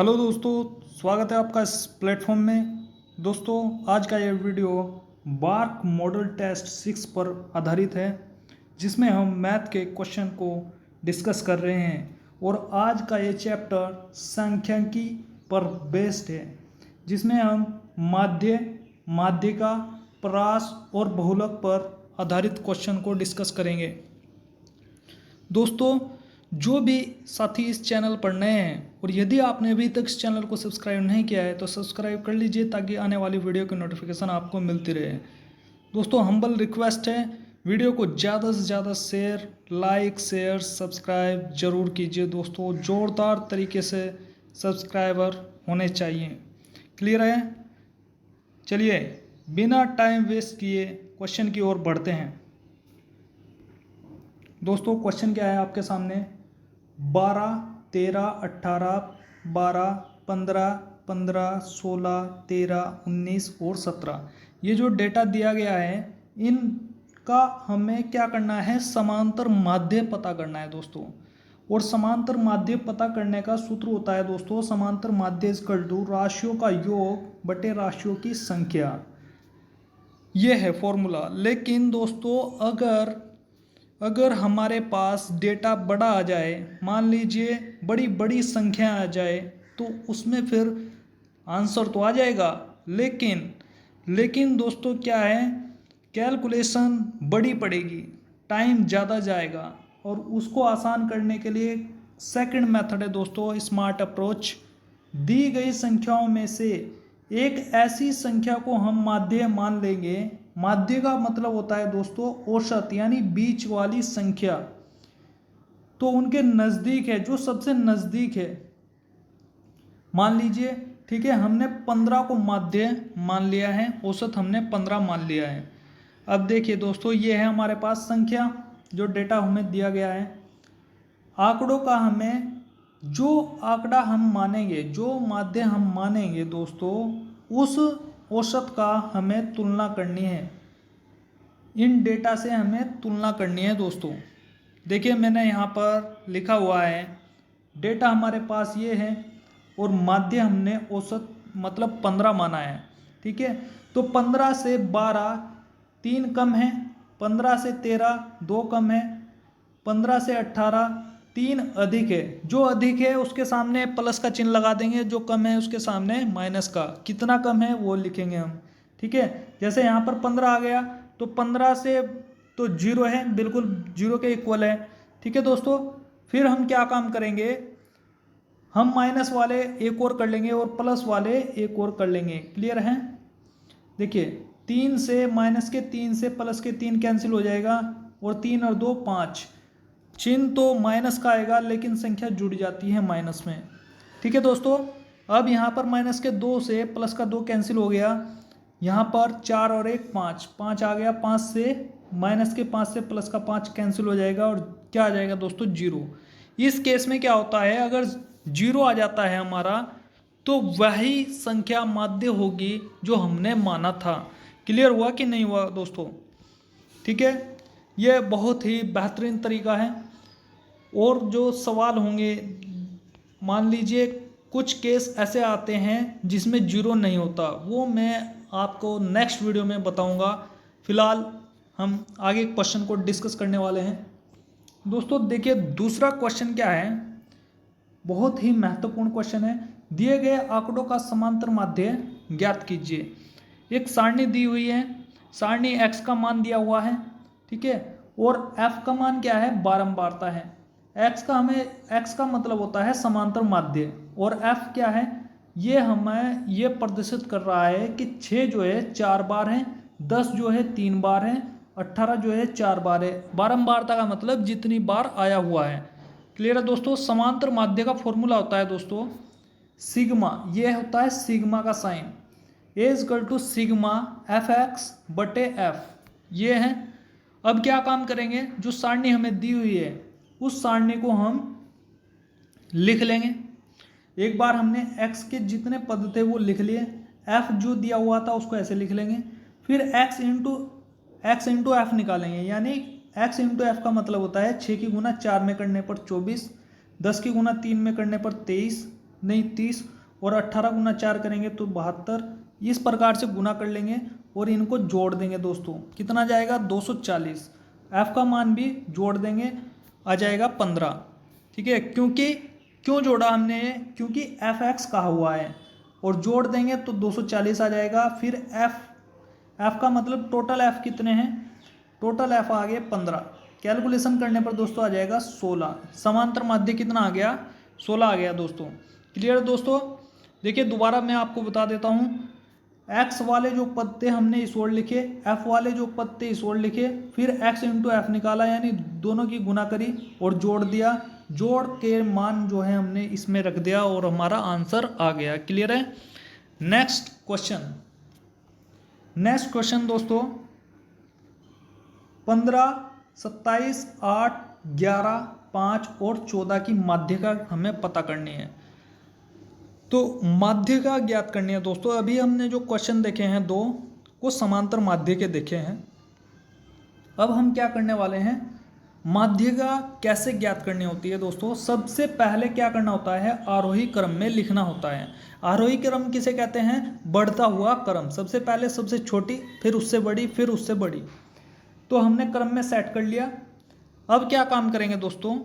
Hello दोस्तों, स्वागत है आपका इस प्लेटफॉर्म में। दोस्तों, आज का ये वीडियो बार्क मॉडल टेस्ट 6 पर आधारित है, जिसमें हम मैथ के क्वेश्चन को डिस्कस कर रहे हैं। और आज का ये चैप्टर सांख्यिकी पर बेस्ड है, जिसमें हम माध्यिका, परास और बहुलक पर आधारित क्वेश्चन को डिस्कस करेंगे। दोस्तों, जो भी साथी इस चैनल पर नए हैं और यदि आपने अभी तक इस चैनल को सब्सक्राइब नहीं किया है तो सब्सक्राइब कर लीजिए, ताकि आने वाली वीडियो की नोटिफिकेशन आपको मिलती रहे। दोस्तों, हम्बल रिक्वेस्ट है, वीडियो को ज़्यादा से ज़्यादा शेयर, सब्सक्राइब जरूर कीजिए। दोस्तों, ज़ोरदार तरीके से सब्सक्राइबर होने चाहिए। क्लियर है? चलिए, बिना टाइम वेस्ट किए क्वेश्चन की ओर बढ़ते हैं। दोस्तों, क्वेश्चन क्या है आपके सामने? 12, 13, 18, 12, 15, 15, 16, 13, 19 और 17 ये जो डेटा दिया गया है, इनका हमें क्या करना है? समांतर माध्य पता करना है दोस्तों। और समांतर माध्य पता करने का सूत्र होता है दोस्तों, समांतर माध्य इक्वल टू राशियों का योग बटे राशियों की संख्या। ये है फॉर्मूला। लेकिन दोस्तों, अगर हमारे पास डेटा बड़ा आ जाए, मान लीजिए बड़ी बड़ी संख्या आ जाए, तो उसमें फिर आंसर तो आ जाएगा, लेकिन दोस्तों क्या है, कैलकुलेशन बड़ी पड़ेगी, टाइम ज़्यादा जाएगा। और उसको आसान करने के लिए सेकंड मेथड है दोस्तों, स्मार्ट अप्रोच। दी गई संख्याओं में से एक ऐसी संख्या को हम माध्य मान लेंगे। माध्य का मतलब होता है दोस्तों औसत, यानी बीच वाली संख्या। तो उनके नज़दीक है, जो सबसे नज़दीक है। मान लीजिए, ठीक है, हमने 15 को माध्य मान लिया है, औसत हमने 15 मान लिया है। अब देखिए दोस्तों, ये है हमारे पास संख्या, जो डेटा हमें दिया गया है। आंकड़ों का हमें जो आंकड़ा हम मानेंगे, जो माध्य हम मानेंगे दोस्तों, उस औसत का हमें तुलना करनी है। इन डेटा से हमें तुलना करनी है दोस्तों। देखिए, मैंने यहाँ पर लिखा हुआ है, डेटा हमारे पास ये है और माध्य हमने औसत मतलब 15 माना है। ठीक है, तो 15 से 12 3 कम है, 15 से 13 2 कम है, 15 से 18 3 अधिक है। जो अधिक है उसके सामने प्लस का चिन्ह लगा देंगे, जो कम है उसके सामने माइनस का। कितना कम है वो लिखेंगे हम। ठीक है, जैसे यहाँ पर 15 आ गया, तो 15 से तो 0 है, बिल्कुल 0 के इक्वल है। ठीक है दोस्तों, फिर हम क्या काम करेंगे, हम माइनस वाले एक और कर लेंगे और प्लस वाले एक और कर लेंगे। क्लियर है? देखिए, 3 से माइनस के 3 से प्लस के 3 कैंसिल हो जाएगा, और 3 और 2 5। चिन्ह तो माइनस का आएगा, लेकिन संख्या जुड़ जाती है माइनस में। ठीक है दोस्तों, अब यहाँ पर माइनस के 2 से प्लस का 2 कैंसिल हो गया, यहाँ पर 4 और 1 5, 5 आ गया। 5 से माइनस के 5 से प्लस का 5 कैंसिल हो जाएगा, और क्या आ जाएगा दोस्तों? 0। इस केस में क्या होता है, अगर 0 आ जाता है हमारा, तो वही संख्या माध्य होगी जो हमने माना था। क्लियर हुआ कि नहीं हुआ दोस्तों? ठीक है, ये बहुत ही बेहतरीन तरीका है। और जो सवाल होंगे, मान लीजिए कुछ केस ऐसे आते हैं जिसमें 0 नहीं होता, वो मैं आपको नेक्स्ट वीडियो में बताऊंगा। फिलहाल हम आगे क्वेश्चन को डिस्कस करने वाले हैं। दोस्तों देखिए, दूसरा क्वेश्चन क्या है, बहुत ही महत्वपूर्ण क्वेश्चन है। दिए गए आंकड़ों का समांतर माध्य ज्ञात कीजिए। एक सारणी दी हुई है, सारणी x का मान दिया हुआ है, ठीक है, और f का मान क्या है? बारंबारता है। x का मतलब होता है समांतर माध्य, और f क्या है? ये हमें ये प्रदर्शित कर रहा है कि 6 जो है 4 बार है, 10 जो है 3 बार है, 18 जो है 4 बार है। बारंबारता का मतलब जितनी बार आया हुआ है। क्लियर है दोस्तों? समांतर माध्य का फॉर्मूला होता है दोस्तों सिग्मा। ये होता है सिग्मा का साइन, A = सिग्मा fx बटे f। ये है। अब क्या काम करेंगे, जो सारणी हमें दी हुई है उस सारणी को हम लिख लेंगे। एक बार हमने x के जितने पद थे वो लिख लिए, f जो दिया हुआ था उसको ऐसे लिख लेंगे, फिर x इंटू f निकालेंगे। यानी x इंटू f का मतलब होता है 6 की गुना 4 में करने पर 24, 10 की गुना 3 में करने पर 23, नहीं 30, और 18 गुना 4 करेंगे तो 72। इस प्रकार से गुना कर लेंगे और इनको जोड़ देंगे दोस्तों, कितना जाएगा 240। एफ का मान भी जोड़ देंगे, आ जाएगा 15। ठीक है, क्यों जोड़ा हमने ये, क्योंकि एफ एक्स कहा हुआ है, और जोड़ देंगे तो 240 आ जाएगा। फिर एफ का मतलब टोटल एफ कितने हैं, टोटल एफ आ गए 15। कैलकुलेशन करने पर दोस्तों आ जाएगा 16। समांतर माध्य कितना आ गया, 16 आ गया दोस्तों। क्लियर दोस्तों। देखिए दोबारा मैं आपको बता देता हूँ, एक्स वाले जो पद थे हमने इस ओर लिखे, एफ वाले जो पद थे इस ओर लिखे, फिर एक्स इंटू एफ निकाला, यानी दोनों की गुना करी और जोड़ दिया, जोड़ के मान जो है हमने इसमें रख दिया और हमारा आंसर आ गया। क्लियर है। नेक्स्ट क्वेश्चन दोस्तों, 15, 27, 8, 11, 5 और 14 की माध्यिका हमें पता करनी है। तो माध्यिका ज्ञात करनी है दोस्तों। अभी हमने जो क्वेश्चन देखे हैं दो, वो समांतर माध्य के देखे हैं। अब हम क्या करने वाले हैं, माध्यिका कैसे ज्ञात करनी होती है दोस्तों। सबसे पहले क्या करना होता है, आरोही क्रम में लिखना होता है। आरोही क्रम किसे कहते हैं, बढ़ता हुआ क्रम। सबसे पहले सबसे छोटी, फिर उससे बड़ी, फिर उससे बड़ी। तो हमने क्रम में सेट कर लिया। अब क्या काम करेंगे दोस्तों,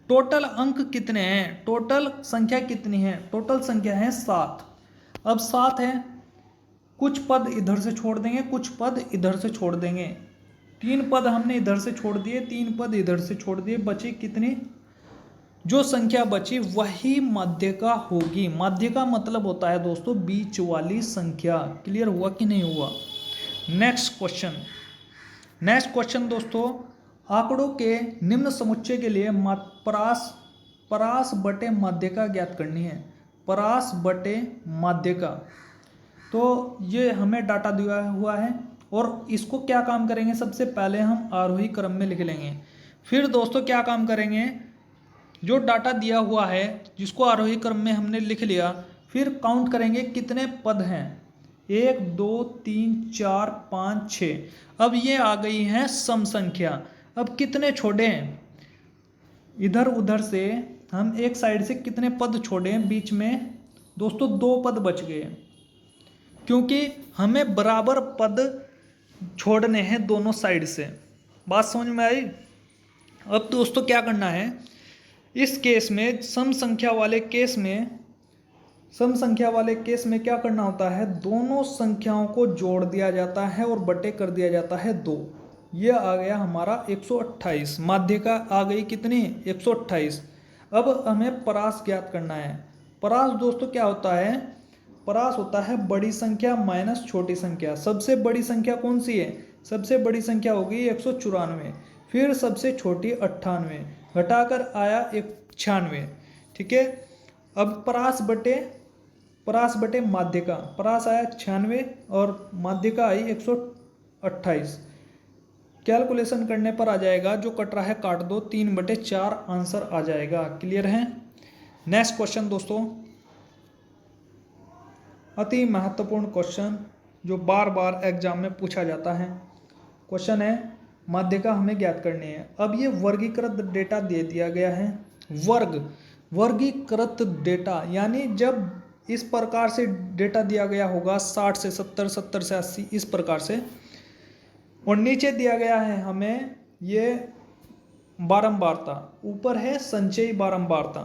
टोटल अंक कितने हैं, टोटल संख्या कितनी है, टोटल संख्या है 7। अब 7 है, कुछ पद इधर से छोड़ देंगे, कुछ पद इधर से छोड़ देंगे। 3 पद हमने इधर से छोड़ दिए, 3 पद इधर से छोड़ दिए, बची कितनी, जो संख्या बची वही माध्यिका होगी। माध्यिका मतलब होता है दोस्तों बीच वाली संख्या। क्लियर हुआ कि नहीं हुआ। नेक्स्ट क्वेश्चन दोस्तों, आंकड़ों के निम्न समुच्चय के लिए परास बटे माध्यिका ज्ञात करनी है। परास बटे माध्यिका, तो ये हमें डाटा दिया हुआ है और इसको क्या काम करेंगे, सबसे पहले हम आरोही क्रम में लिख लेंगे। फिर दोस्तों क्या काम करेंगे, जो डाटा दिया हुआ है जिसको आरोही क्रम में हमने लिख लिया, फिर काउंट करेंगे कितने पद हैं, 1, 2, 3, 4, 5, 6। अब ये आ गई हैं सम संख्या। अब कितने छोड़े हैं, इधर उधर से हम एक साइड से कितने पद छोड़े, बीच में दोस्तों 2 पद बच गए, क्योंकि हमें बराबर पद छोड़ने हैं दोनों साइड से। बात समझ में आई। अब दोस्तों क्या करना है, इस केस में सम संख्या वाले केस में क्या करना होता है, दोनों संख्याओं को जोड़ दिया जाता है और बटे कर दिया जाता है 2। ये आ गया हमारा 128। माध्यिका आ गई कितनी, 128। अब हमें परास ज्ञात करना है। परास दोस्तों क्या होता है, परास होता है बड़ी संख्या माइनस छोटी संख्या। सबसे बड़ी संख्या कौन सी है, सबसे बड़ी संख्या होगी 194, फिर सबसे छोटी 98, घटाकर आया 96। ठीक है। अब परास बटे माध्यिका, परास आया 96 और माध्यिका आई 128। कैलकुलेशन करने पर आ जाएगा, जो कट रहा है काट दो, 3/4 आंसर आ जाएगा। क्लियर है। नेक्स्ट क्वेश्चन दोस्तों, अति महत्वपूर्ण क्वेश्चन जो बार बार एग्जाम में पूछा जाता है। क्वेश्चन है माध्यिका हमें ज्ञात करनी है। अब ये वर्गीकृत डेटा दे दिया गया है। वर्गीकृत डेटा यानी जब इस प्रकार से डेटा दिया गया होगा 60 से 70, 70 से 80, इस प्रकार से, और नीचे दिया गया है हमें ये बारंबारता, ऊपर है संचयी बारंबारता।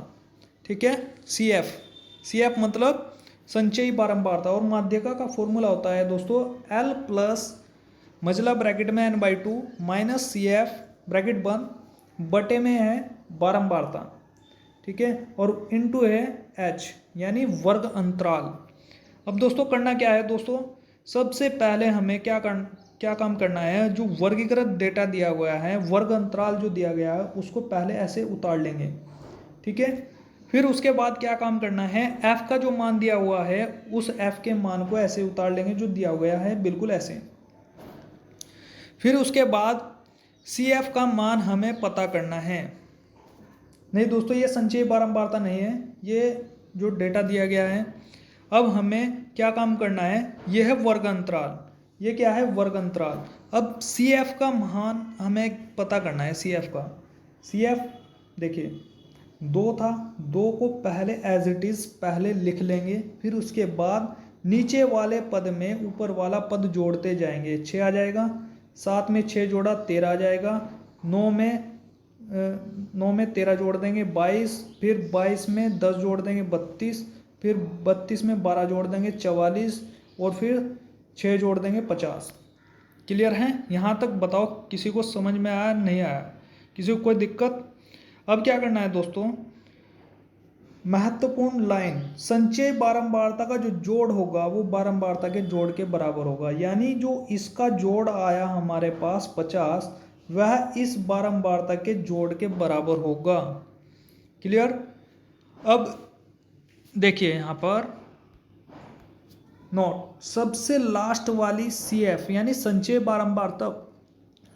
ठीक है, CF मतलब संचयी बारंबारता। और माध्यिका का फॉर्मूला होता है दोस्तों L प्लस मजला ब्रैकेट में n/2 माइनस CF ब्रैकेट बंद बटे में है बारंबारता। ठीक है, और इनटू है H यानी वर्ग अंतराल। अब दोस्तों करना क्या है दोस्तों, सबसे पहले हमें क्या काम करना है, जो वर्गीकृत डेटा दिया गया है, वर्ग अंतराल जो दिया गया है उसको पहले ऐसे उतार लेंगे। ठीक है, फिर उसके बाद क्या काम करना है, f का जो मान दिया हुआ है उस f के मान को ऐसे उतार लेंगे जो दिया गया है, बिल्कुल ऐसे। फिर उसके बाद CF का मान हमें पता करना है। नहीं दोस्तों, ये संचयी बारंबारता नहीं है, ये जो डेटा दिया गया है। अब हमें क्या काम करना है, यह है वर्ग अंतराल। ये क्या है, वर्ग अंतराल। अब CF का मान हमें पता करना है। CF देखिए 2 था, 2 को पहले एज इट इज़ पहले लिख लेंगे, फिर उसके बाद नीचे वाले पद में ऊपर वाला पद जोड़ते जाएंगे। 6 आ जाएगा, 7 में 6 जोड़ा 13 आ जाएगा, 9 में 13 जोड़ देंगे 22, फिर 22 में 10 जोड़ देंगे 32, फिर 32 में 12 जोड़ देंगे 44, और फिर 6 जोड़ देंगे 50। क्लियर है? यहाँ तक बताओ किसी को समझ में आया नहीं आया, किसी को कोई दिक्कत? अब क्या करना है दोस्तों, महत्वपूर्ण लाइन, संचय बारंबारता का जो जोड़ होगा वो बारंबारता के जोड़ के बराबर होगा। यानी जो इसका जोड़ आया हमारे पास 50, वह इस बारंबारता के जोड़ के बराबर होगा। क्लियर? अब देखिए यहाँ पर नोट, सबसे लास्ट वाली CF यानी संचय बारंबारता,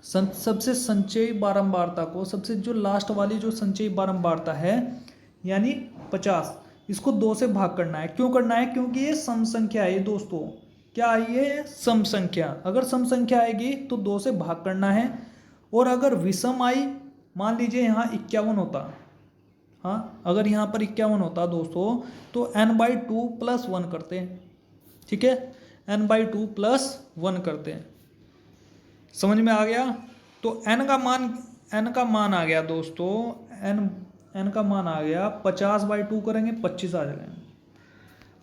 सबसे संचयी बारंबारता को, सबसे जो लास्ट वाली जो संचयी बारंबारता है यानी 50, इसको 2 से भाग करना है। क्यों करना है? क्योंकि ये सम संख्या है दोस्तों। क्या है ये? सम संख्या। अगर सम संख्या आएगी तो 2 से भाग करना है, और अगर विषम आई, मान लीजिए यहाँ 51 होता, हाँ अगर यहाँ पर 51 होता दोस्तों, तो n/2 + 1 करते हैं। ठीक है, n/2 + 1 करते हैं। समझ में आ गया? तो n का मान आ गया दोस्तों, n का मान आ गया 50/2 करेंगे 25 आ जाएगा।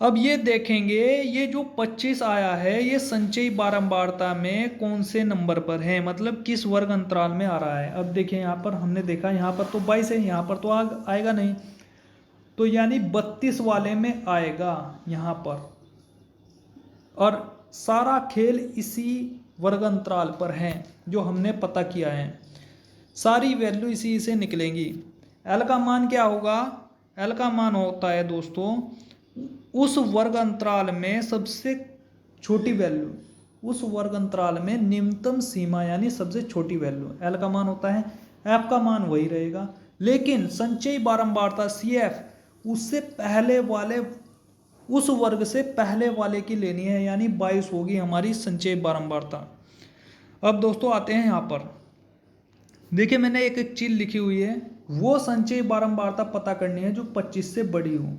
अब ये देखेंगे ये जो 25 आया है ये संचयी बारंबारता में कौन से नंबर पर है, मतलब किस वर्ग अंतराल में आ रहा है। अब देखिए यहाँ पर हमने देखा यहाँ पर तो 22 है, यहाँ पर तो आएगा नहीं, तो यानी 32 वाले में आएगा यहाँ पर। और सारा खेल इसी वर्ग अंतराल पर है जो हमने पता किया है, सारी वैल्यू इसी से निकलेंगी। L का मान क्या होगा? L का मान होता है दोस्तों उस वर्ग अंतराल में सबसे छोटी वैल्यू, उस वर्ग अंतराल में निम्नतम सीमा यानी सबसे छोटी वैल्यू L का मान होता है। F का मान वही रहेगा, लेकिन संचयी बारंबारता CF उससे पहले वाले, उस वर्ग से पहले वाले की लेनी है, यानी 22 होगी हमारी संचयी बारंबारता। अब दोस्तों आते हैं यहाँ पर, देखिए मैंने एक चीज लिखी हुई है, वो संचयी बारंबारता पता करनी है जो 25 से बड़ी हो।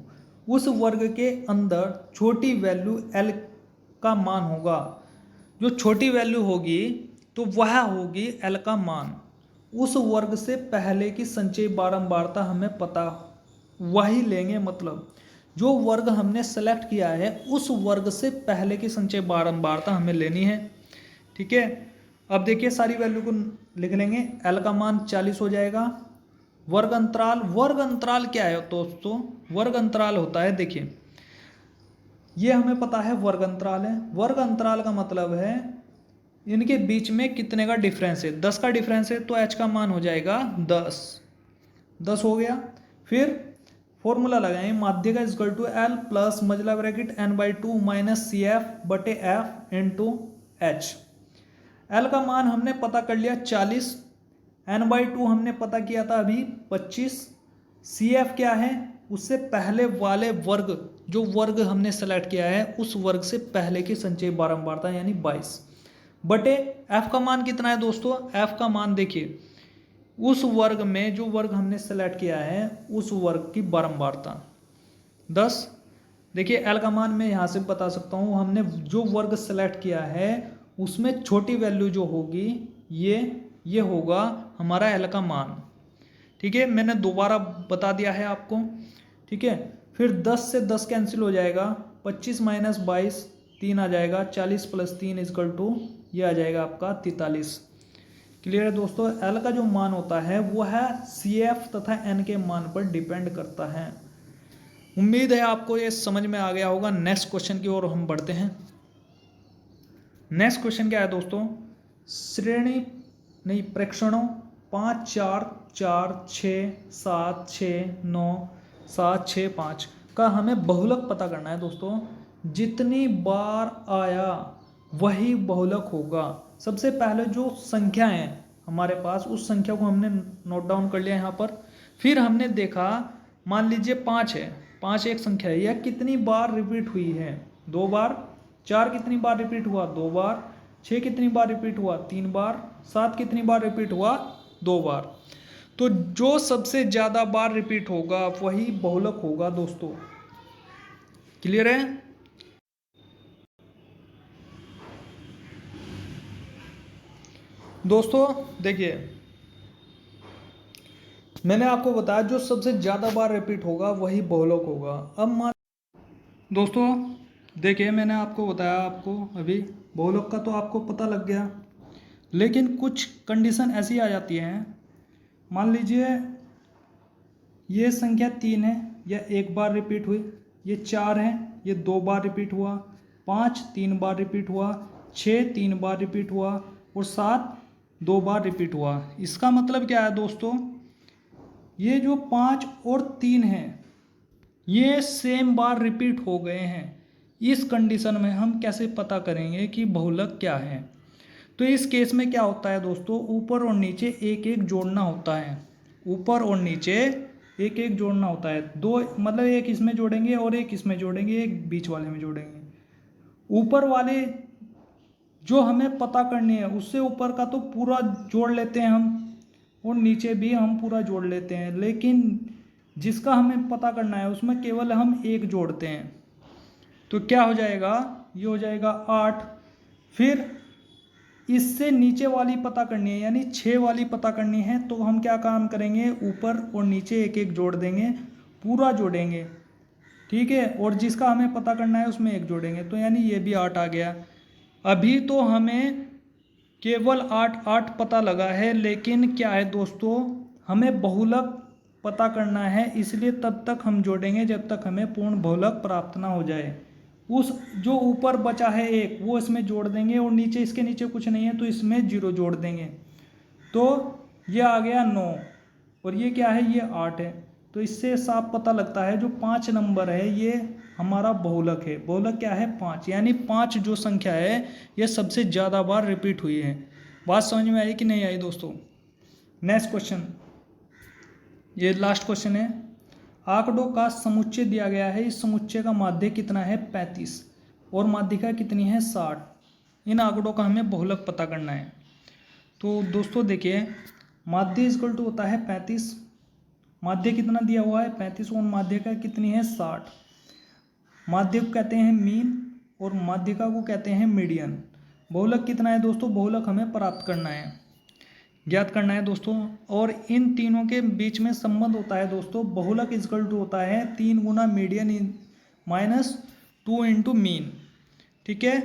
उस वर्ग के अंदर छोटी वैल्यू L का मान होगा, जो छोटी वैल्यू होगी तो वह होगी L का मान। उस वर्ग से पहले की संचयी बारंबारता हमें पता, वही लेंगे, मतलब जो वर्ग हमने सेलेक्ट किया है उस वर्ग से पहले की संचयी बारंबारता हमें लेनी है। ठीक है, अब देखिए सारी वैल्यू को लिख लेंगे। L का मान 40 हो जाएगा। वर्ग अंतराल क्या है दोस्तों? वर्ग अंतराल होता है, देखिए ये हमें पता है वर्ग अंतराल है। वर्ग अंतराल का मतलब है इनके बीच में कितने का डिफरेंस है, 10 का डिफरेंस है, तो h का मान हो जाएगा 10 हो गया। फिर फॉर्मूला लगाएं, माध्य का इक्वल टू L प्लस मजला bracket n/2 minus CF/F into H। L का मान हमने पता कर लिया 40, n/2 हमने पता किया था अभी 25, CF क्या है? उससे पहले वाले वर्ग, जो वर्ग हमने सेलेक्ट किया है उस वर्ग से पहले की संचयी बारंबारता यानी 22 बटे F का मान कितना है दोस्तों? F का मान देखिए उस वर्ग में, जो वर्ग हमने सेलेक्ट किया है उस वर्ग की बारंबारता 10। देखिए L का मान मैं यहाँ से बता सकता हूँ, हमने जो वर्ग सेलेक्ट किया है उसमें छोटी वैल्यू जो होगी ये होगा हमारा L का मान। ठीक है, मैंने दोबारा बता दिया है आपको। ठीक है, फिर 10 से 10 कैंसिल हो जाएगा, 25 माइनस 22 3 आ जाएगा, 40 + 3 = ये आ जाएगा आपका 43। क्लियर है दोस्तों? L का जो मान होता है वो है CF तथा N के मान पर डिपेंड करता है। उम्मीद है आपको ये समझ में आ गया होगा। नेक्स्ट क्वेश्चन की ओर हम बढ़ते हैं। नेक्स्ट क्वेश्चन क्या है दोस्तों? प्रेक्षणों 5 4 4 6 7 6 9 7 6 5 का हमें बहुलक पता करना है दोस्तों। जितनी बार आया वही बहुलक होगा। सबसे पहले जो संख्या है हमारे पास उस संख्या को हमने नोट डाउन कर लिया यहाँ पर। फिर हमने देखा, मान लीजिए 5 है, 5 एक संख्या है, यह कितनी बार रिपीट हुई है? 2 बार। 4 कितनी बार रिपीट हुआ? 2 बार। 6 कितनी बार रिपीट हुआ? 3 बार। 7 कितनी बार रिपीट हुआ? 2 बार। तो जो सबसे ज़्यादा बार रिपीट होगा वही बहुलक होगा दोस्तों। क्लियर है? दोस्तों देखिए, मैंने आपको बताया जो सबसे ज़्यादा बार रिपीट होगा वही बहुलक होगा। अब मान दोस्तों देखिए, मैंने आपको बताया, आपको अभी बहुलक का तो आपको पता लग गया, लेकिन कुछ कंडीशन ऐसी आ जाती हैं। मान लीजिए ये संख्या 3 है, यह 1 बार रिपीट हुई, ये 4 है, ये 2 बार रिपीट हुआ, 5 3 बार रिपीट हुआ, 6 3 बार रिपीट हुआ और 7 2 बार रिपीट हुआ। इसका मतलब क्या है दोस्तों, ये जो 5 और 3 है ये सेम बार रिपीट हो गए हैं। इस कंडीशन में हम कैसे पता करेंगे कि बहुलक क्या है? तो इस केस में क्या होता है दोस्तों, ऊपर और नीचे एक एक जोड़ना होता है। ऊपर और नीचे एक एक जोड़ना होता है। दो मतलब एक इसमें जोड़ेंगे और एक इसमें जोड़ेंगे, एक बीच वाले में जोड़ेंगे। ऊपर वाले जो हमें पता करनी है उससे ऊपर का तो पूरा जोड़ लेते हैं हम, और नीचे भी हम पूरा जोड़ लेते हैं, लेकिन जिसका हमें पता करना है उसमें केवल हम एक जोड़ते हैं। तो क्या हो जाएगा, ये हो जाएगा 8। फिर इससे नीचे वाली पता करनी है, यानी 6 वाली पता करनी है, तो हम क्या काम करेंगे, ऊपर और नीचे एक एक जोड़ देंगे, पूरा जोड़ेंगे, ठीक है, और जिसका हमें पता करना है उसमें एक जोड़ेंगे, तो यानी ये भी 8 आ गया। अभी तो हमें केवल 8 पता लगा है, लेकिन क्या है दोस्तों, हमें बहुलक पता करना है, इसलिए तब तक हम जोड़ेंगे जब तक हमें पूर्ण बहुलक प्राप्त ना हो जाए। उस जो ऊपर बचा है एक, वो इसमें जोड़ देंगे, और नीचे इसके नीचे कुछ नहीं है तो इसमें 0 जोड़ देंगे, तो ये आ गया 9, और ये क्या है, ये 8 है। तो इससे साफ पता लगता है जो 5 नंबर है ये हमारा बहुलक है। बहुलक क्या है, 5, यानी 5 जो संख्या है ये सबसे ज़्यादा बार रिपीट हुई है। बात समझ में आई कि नहीं आई दोस्तों? नेक्स्ट क्वेश्चन, ये लास्ट क्वेश्चन है। आंकड़ों का समुच्चय दिया गया है, इस समुच्चय का माध्य कितना है, 35, और माध्यिका कितनी है, 60। इन आंकड़ों का हमें बहुलक पता करना है। तो दोस्तों देखिए, माध्य इक्वल टू होता है 35, माध्य कितना दिया हुआ है 35, और माध्यिका कितनी है 60। माध्य को कहते हैं मीन और माध्यिका को कहते हैं मीडियन। बहुलक कितना है दोस्तों, बहुलक हमें प्राप्त करना है, ज्ञात करना है दोस्तों। और इन तीनों के बीच में संबंध होता है दोस्तों, बहुलक इक्वल टू होता है 3 गुना मीडियन माइनस 2 इंटू मीन, ठीक है।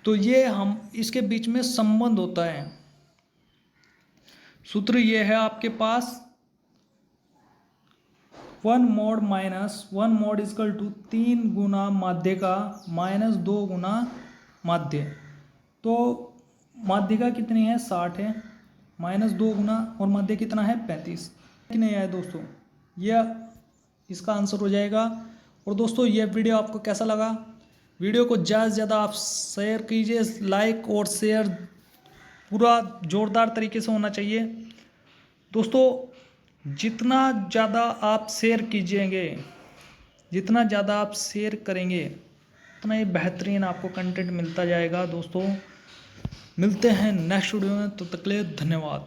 तो ये हम इसके बीच में संबंध होता है। सूत्र ये है आपके पास, 1 mod minus 1 mod equal to 3 गुना माध्य का माइनस 2 गुना माध्य। तो माध्यिका कितनी है 60 है, माइनस 2 गुना, और माध्य कितना है 35। कि नहीं आया दोस्तों, यह इसका आंसर हो जाएगा। और दोस्तों ये वीडियो आपको कैसा लगा, वीडियो को ज़्यादा से ज़्यादा आप शेयर कीजिए, लाइक और शेयर पूरा ज़ोरदार तरीके से होना चाहिए दोस्तों। जितना ज़्यादा आप शेयर कीजिएंगे, जितना ज़्यादा आप शेयर करेंगे उतना ही बेहतरीन आपको कंटेंट मिलता जाएगा दोस्तों। मिलते हैं नेक्स्ट वीडियो में, तो तक के लिए धन्यवाद।